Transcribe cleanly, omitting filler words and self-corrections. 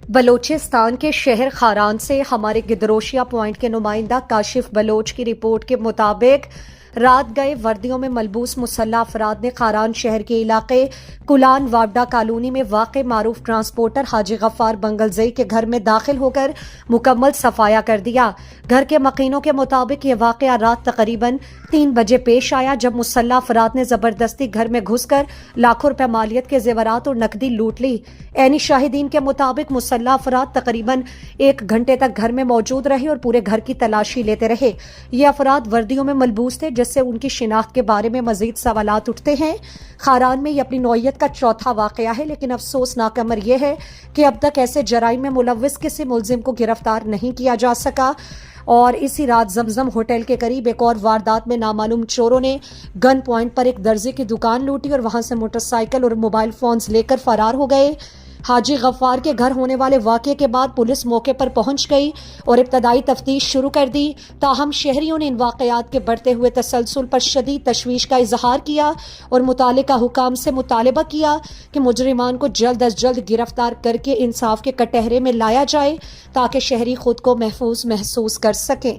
بلوچستان کے شہر خاران سے ہمارے گدروشیا پوائنٹ کے نمائندہ کاشف بلوچ کی رپورٹ کے مطابق رات گئے وردیوں میں ملبوس مسلح افراد نے خاران شہر کے علاقے کلان واڈا کالونی میں واقع معروف ٹرانسپورٹر حاجی غفار بنگلزئی کے گھر میں داخل ہو کر مکمل صفایا کر دیا۔ گھر کے مقینوں کے مطابق یہ واقعہ رات تقریباً 3 بجے پیش آیا، جب مسلح افراد نے زبردستی گھر میں گھس کر لاکھوں روپے مالیت کے زیورات اور نقدی لوٹ لی۔ عینی شاہدین کے مطابق مسلح افراد تقریباً 1 گھنٹے تک گھر میں موجود رہے اور پورے گھر کی تلاشی لیتے رہے۔ یہ افراد وردیوں میں ملبوس تھے، جس سے ان کی شناخت کے بارے میں مزید سوالات اٹھتے ہیں۔ خاران میں یہ اپنی نوعیت کا چوتھا واقعہ ہے، لیکن افسوسناک امر یہ ہے کہ اب تک ایسے جرائم میں ملوث کسی ملزم کو گرفتار نہیں کیا جا سکا۔ اور اسی رات زمزم ہوٹل کے قریب ایک اور واردات میں نامعلوم چوروں نے گن پوائنٹ پر ایک درزی کی دکان لوٹی اور وہاں سے موٹر سائیکل اور موبائل فونز لے کر فرار ہو گئے۔ حاجی غفار کے گھر ہونے والے واقعے کے بعد پولیس موقع پر پہنچ گئی اور ابتدائی تفتیش شروع کر دی، تاہم شہریوں نے ان واقعات کے بڑھتے ہوئے تسلسل پر شدید تشویش کا اظہار کیا اور متعلقہ حکام سے مطالبہ کیا کہ مجرمان کو جلد از جلد گرفتار کر کے انصاف کے کٹہرے میں لایا جائے تاکہ شہری خود کو محفوظ محسوس کر سکیں۔